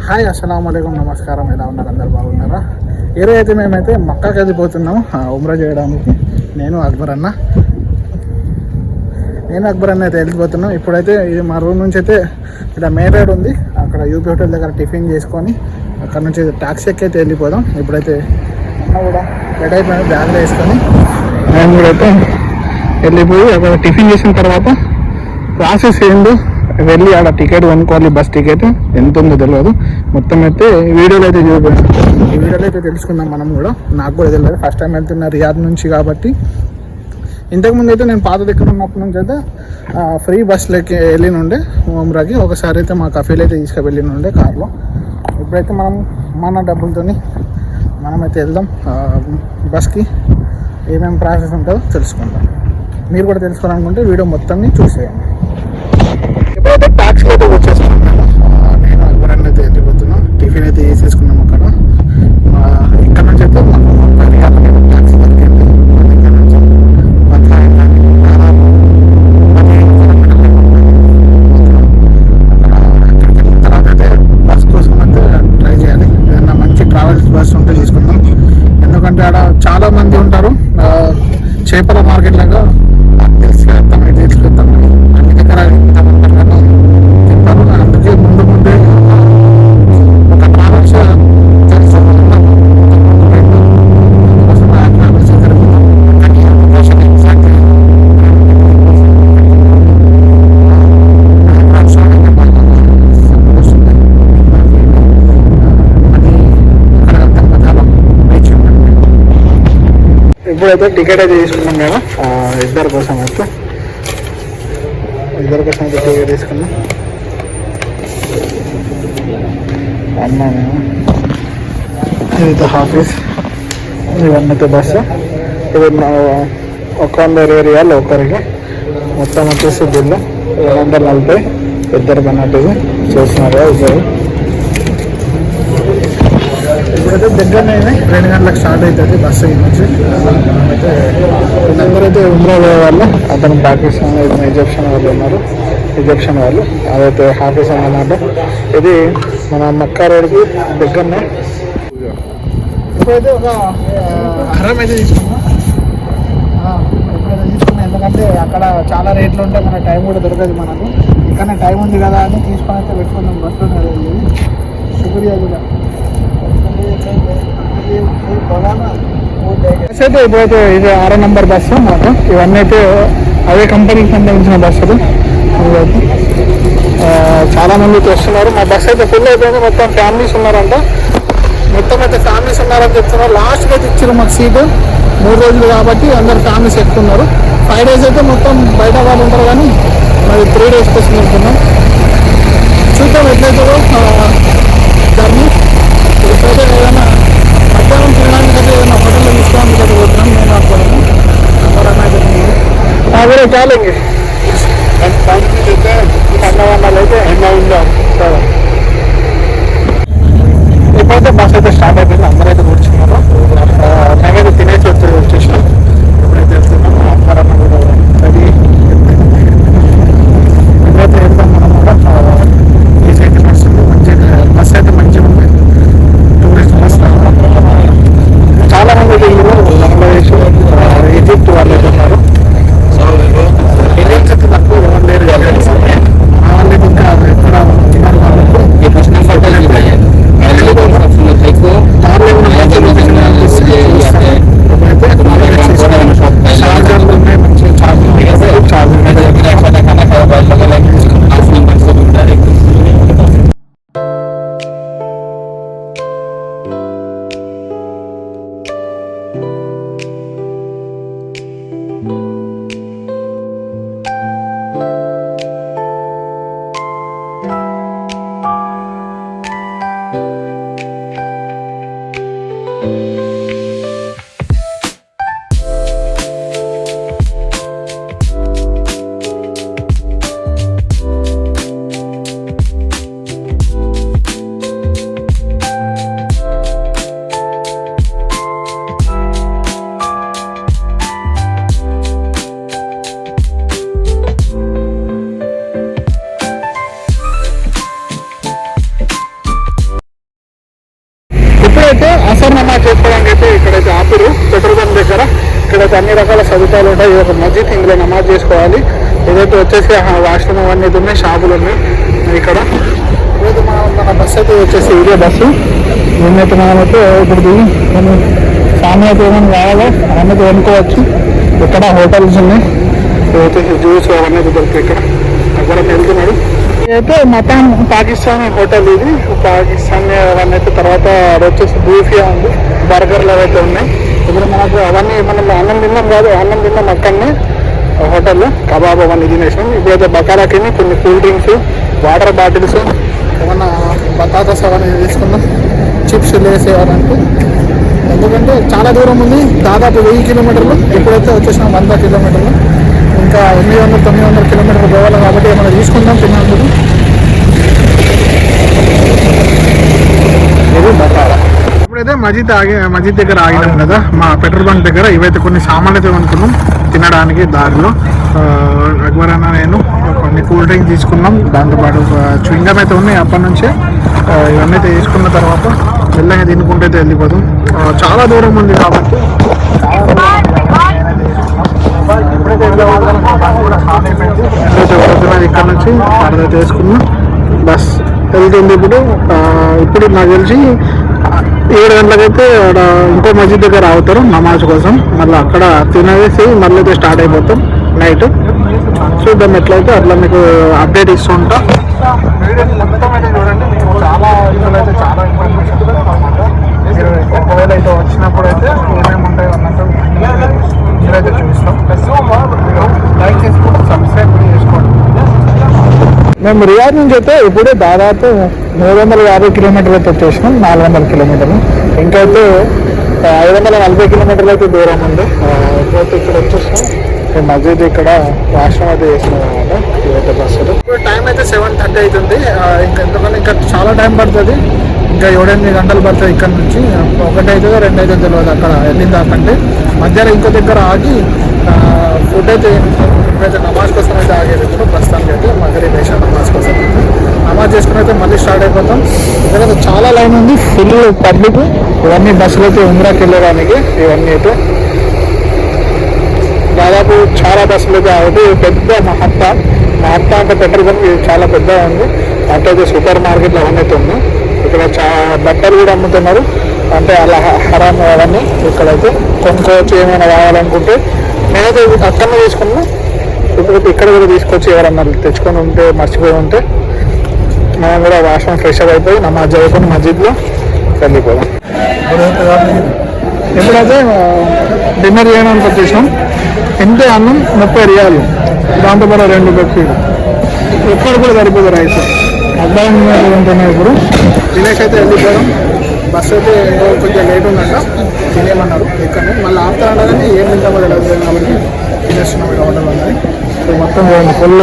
Hi అస్సలం అయికం నమస్కారం. ఎలా ఉన్నారు? అందరు బాగున్నారా? ఈరోజు అయితే మేమైతే మక్కాకి వెళ్ళిపోతున్నాం ఉమ్రా చేయడానికి. నేను అక్బర్ అన్న అయితే వెళ్ళిపోతున్నాం. ఇప్పుడైతే ఇది మా రూమ్ నుంచి అయితే ఇక్కడ మెయిన్ రోడ్ ఉంది, అక్కడ యూపీ హోటల్ దగ్గర టిఫిన్ చేసుకొని అక్కడ నుంచి ట్యాక్సీ ఎక్కి అయితే వెళ్ళిపోదాం. ఇప్పుడైతే అన్న కూడా రెడీ అయిపోయిన బ్యాగ్లో వేసుకొని మేము కూడా అయితే వెళ్ళిపోయి అక్కడ టిఫిన్ చేసిన తర్వాత ప్రాసెస్ ఏందో వెళ్ళి ఆడ టికెట్ కొనుక్కోవాలి. బస్ టికెట్ ఎంత ఉందో తెలియదు. మొత్తం అయితే వీడియోలో అయితే చూపిస్తాం. ఈ వీడియోలో అయితే తెలుసుకుందాం మనం కూడా. నాకు కూడా తెలియదు, ఫస్ట్ టైం వెళ్తున్నా రియాద్ నుంచి కాబట్టి. ఇంతకుముందు అయితే నేను పాత దగ్గర ఉన్నప్పటి నుంచి అయితే ఫ్రీ బస్సులకి వెళ్ళినుండే ఉమ్రాకి. ఒకసారి అయితే మా కఫీలు అయితే తీసుకువెళ్ళినుండే కార్లో. ఇప్పుడైతే మనం మన డబ్బులతోని మనమైతే వెళ్దాం బస్కి. ఏమేమి ప్రాసెస్ ఉంటుందో తెలుసుకుందాం. మీరు కూడా తెలుసుకోవాలనుకుంటే వీడియో మొత్తాన్ని చూసేయండి. ఇప్పుడైతే ట్యాక్సీలో అయితే వచ్చేసుకున్నాం మేము. నేను అక్బరాన్ని అయితే వెళ్ళిపోతున్నాం. టిఫిన్ అయితే వేసేసుకున్నాం అక్కడ. ఇక్కడ నుంచి అయితే మాకు ట్యాక్సీ దొరికింది. ఇక్కడ నుంచి తర్వాత అయితే బస్ కోసం అయితే ట్రై చేయాలి. ఏదన్నా మంచి ట్రావెల్స్ బస్ ఉంటే తీసుకుందాం. ఎందుకంటే ఆడ చాలా మంది ఉంటారు. చేపల మార్కెట్ లాగా తీసుకెళ్తాం, ఇది తీసుకెళ్తాం అన్ని దగ్గర ఉంటారు కానీ తింటారు. అందుకే ముందే ఒక ట్రావెల్స్ ఇప్పుడైతే టికెట్ అయితే తీసుకున్నాం మేము ఇద్దరి కోసం అయితే టికెట్ తీసుకున్నాం. అన్నా మేము ఇదైతే ఆఫీస్, ఇవన్నీ అయితే బస్సు. ఇది 120 రియాలు ఒకరికి. మొత్తం వచ్చేసి బిల్లు 740 ఇద్దరు అన్నట్టు చేస్తున్నారు ఇద్దరు. ఇప్పుడైతే దగ్గరనే 2 గంటలకు స్టార్ట్ అవుతుంది బస్సు నుంచి. అయితే వీళ్ళందరూ అయితే ఉమ్రా పోయే వాళ్ళు. అతను పాకిస్తాన్, ఈజిప్షన్ వాళ్ళు ఉన్నారు. ఈజిప్షన్ వాళ్ళు అదైతే ఆఫీస్ అన్నమాట. ఇది మన మక్కా రోడ్కి దగ్గరనే. ఇప్పుడైతే ఒక హరం అయితే తీసుకున్నాం. ఎందుకంటే అక్కడ చాలా రేట్లు ఉంటాయి, మన టైం కూడా దొరకదు మనకు. ఇక్కడ టైం ఉంది కదా అని తీసుకొని అయితే పెట్టుకున్నాం బస్సులో. శుక్రియా కూడా బస్ అయితే ఇప్పుడైతే ఇది 6 నెంబర్ బస్సు మాకు. ఇవన్నీ అయితే అదే కంపెనీకి సంబంధించిన బస్సులు. చాలా మంది వస్తున్నారు. మా బస్ అయితే ఫుల్ అయిపోయింది. మొత్తం ఫ్యామిలీస్ ఉన్నారంట. మొత్తం అయితే ఫ్యామిలీస్ ఉన్నారని చెప్తున్నారు. లాస్ట్కి అయితే ఇచ్చారు మాకు సీటు. 3 రోజులు కాబట్టి అందరు ఫ్యామిలీస్ ఎక్కుతున్నారు. 5 days అయితే మొత్తం బయట వాళ్ళు ఉంటారు కానీ మరి 3 days కోసం వెళ్తున్నాం. చూద్దాం ఎట్లయితుందో జర్నీ. ఇప్పుడైతే ఏదైనా మధ్యాహ్నం తినడానికి అయితే ఏదైనా హోటల్లో తీసుకోవడానికి అయితే పోతున్నాం. నేను అనుకోవడము అదే చాలండి. అన్నవన్నాలు అయితే ఎన్నో ఉందో సరే. ఇప్పుడైతే బస్ అయితే స్టార్ట్ అయిపోయింది. అందరూ అయితే కూర్చున్నారు. మేమైతే తినేసి వచ్చేసాం. ఇప్పుడైతే వెళ్తున్నాం. అందరూ కూడా రెడీ. ఇప్పుడైతే వెళ్తాం మనం కూడా. ఈ సైడ్ బస్సు మంచిగా, బస్ అయితే మంచిగా ఉంది. టూరిస్ట్ బస్ చాలా మంది బంగ్లాదేశ్, ఈజిప్ట్ వాళ్ళు అయితే ఉన్నారు. ఇండియన్స్ అయితే తక్కువ ఎవరు లేరు కదా. వాళ్ళు ఇంకా ఎక్కడ ఇప్పుడైతే అసర్ నమాజ్ చేసుకోవడానికి అయితే ఇక్కడైతే ఆపిరు పెట్రోల్ బంక్ దగ్గర. ఇక్కడైతే అన్ని రకాల సదుపాయాలు ఉంటాయి. ఇది ఒక మస్జిద్, ఇందులో నమాజ్ చేసుకోవాలి. ఏదైతే వచ్చేసి వాష్రూమ్ అవన్నీ ఉన్నాయి, షాపులు ఉన్నాయి ఇక్కడ. ఇదైతే మన బస్సు అయితే వచ్చేసి ఇదే బస్సు. ఏమైతే మనమైతే ఇప్పుడు దిగి మనం సామి అయితే ఏమైనా కావాలో అవన్నీ కొనుక్కోవచ్చు. ఇక్కడ హోటల్స్ ఉన్నాయి, వచ్చేసి జ్యూస్ అవన్నీ దొరుకుతాయి. ఇక్కడ అక్కడ వెళ్తున్నాడు. అయితే మతాన్ పాకిస్తాన్ హోటల్ ఇది. పాకిస్తాన్ అవన్నీ అయితే తర్వాత అది వచ్చేసి బూఫియా ఉంది, బర్గర్లు అవైతే ఉన్నాయి. ఇప్పుడు మనకు అవన్నీ మనం అన్నం తిన్నాం కాదు, అన్నం తిన్నాం అక్కడనే హోటల్లో కబాబ్ అవన్నీ తినేసాం. ఇప్పుడైతే బకారాకి కొన్ని కూల్ డ్రింక్స్, వాటర్ బాటిల్స్, ఏమన్నా బతాతాస్ అవన్నీ తీసుకున్నాం. చిప్స్ లేసేవారంటే ఎందుకంటే చాలా దూరం ఉంది, దాదాపు 1000 కిలోమీటర్లు. ఇప్పుడైతే వచ్చేసాం 100 కిలోమీటర్లు. ఇంకా 800-900 కిలోమీటర్లు పోవాలి కాబట్టి ఏమైనా తీసుకుందాం తిన్నందుకు. ఇది బకారా. ఇప్పుడైతే మస్జిద్ దగ్గర ఆగినాం కదా, మా పెట్రోల్ బంక్ దగ్గర. ఇవైతే కొన్ని సామాన్లు అయితే అనుకున్నాం తినడానికి దారిలో. అక్బర్ అన్న నేను కొన్ని కూల్ డ్రింక్ తీసుకున్నాం, దాంతోపాటు చ్వింగం అయితే ఉన్నాయి అప్పటి నుంచే. ఇవన్నీ అయితే తీసుకున్న తర్వాత మెల్లగా తినుకుంటూ అయితే వెళ్ళిపోతాం. చాలా దూరం ఉంది కాబట్టి ఇక్కడ నుంచి అర్థం చేసుకున్నాం. బస్ వెళ్తుంది ఇప్పుడు. ఇప్పుడు నాకు తెలిసి 7 గంటలకైతే అక్కడ ఇంకో మస్జిద్ దగ్గర ఆగుతారు నమాజ్ కోసం. మళ్ళీ అక్కడ తినేసి మళ్ళీ అయితే స్టార్ట్ అయిపోతాం నైట్. చూద్దాం ఎట్లయితే అట్లా మీకు అప్డేట్ ఇస్తూ ఉంటా. చూడండి, మీకు చాలా ఇందులో అయితే చాలా ఇన్ఫర్మేషన్ అనమాట. మీరు ఒకవేళ అయితే వచ్చినప్పుడు అయితే ఏమేమి ఉంటాయో అన్నట్టు మీరైతే చూపిస్తాం. లైక్ చేసుకోండి, సబ్స్క్రైబ్ కూడా చేసుకోండి. మేము రియాద్ నుంచి అయితే ఇప్పుడు దాదాపు 350 కిలోమీటర్లు అయితే వచ్చేసినాం. 400 కిలోమీటర్లు ఇంకైతే 540 కిలోమీటర్లు అయితే దూరం ఉంది. ఇప్పుడైతే ఇక్కడ వచ్చేసినాం. మస్జిద్ ఇక్కడ వాష్రూమ్ అయితే చేసినాం అనమాట. ఇవైతే బస్సులు. ఇప్పుడు టైం అయితే 7:30 అవుతుంది. ఎందుకంటే ఇంకా చాలా టైం పడుతుంది. ఇంకా 7-8 గంటలు పడుతుంది ఇక్కడ నుంచి. 1 అవుతుందో 2 అవుతుందో తెలియదు అక్కడ వెళ్ళిన దాకంటే. మధ్యాహ్నం ఇంకో దగ్గర ఆగి ఫుడ్ అయితే ఇప్పుడైతే నమాజ్ కోసం అయితే ఆగేది. ఇప్పుడు ప్రస్తుతానికి అయితే మగరీబ్ వేషా నమాజ్ కోసం నమాజ్ చేసుకుని అయితే మళ్ళీ స్టార్ట్ అయిపోతాం. ఇక్కడైతే చాలా లైన్ ఉంది, ఫుల్ పబ్లిక్. ఇవన్నీ బస్సులు అయితే ఉమ్రాకి వెళ్ళడానికి. ఇవన్నీ అయితే దాదాపు చాలా బస్సులు అయితే ఆగుతాయి. పెద్ద మహత్తా అంటే పెట్రోల్ బంక్ చాలా పెద్దగా ఉంది. అట్లయితే సూపర్ మార్కెట్లు అవన్నీ అయితే ఉన్నాయి. ఇక్కడ బట్టలు కూడా అమ్ముతున్నారు, అంటే అలా హరామ్ అవన్నీ. ఇక్కడైతే కొనుక్కోవచ్చు ఏమైనా కావాలనుకుంటే. నేనైతే అక్కడనే తీసుకున్నా. ఇప్పుడు ఇక్కడ కూడా తీసుకొచ్చి ఎవరన్నా తెచ్చుకొని ఉంటే మర్చిపోయి ఉంటే మనం కూడా వాష్రూమ్ ఫ్రెష్ అప్ అయిపోయి నమాజ్ చదువుకొని మస్జిద్లో వెళ్ళిపోదాం. ఎప్పుడైతే డిన్నర్ చేయడానికి వచ్చేసాం. ఎంతే అన్నం 30 రియాలు, దాంతోపాటు 2 బెడ్షీట్లు. ఎక్కడ కూడా సరిపోదు రైస్. అబ్బాయి ఉంటున్నాయి. ఇప్పుడు తినేసి అయితే వెళ్ళిపోయాం. బస్సు అయితే కొంచెం లేట్ ఉందంట, తినేమన్నారు. ఇక్కడ మళ్ళీ ఆపుతారంట కానీ ఏం తింటామో తెలియదు కాబట్టి తినేస్తున్నాం ఇక్కడ హోటల్ ఉన్నది. సో మొత్తం ఫుల్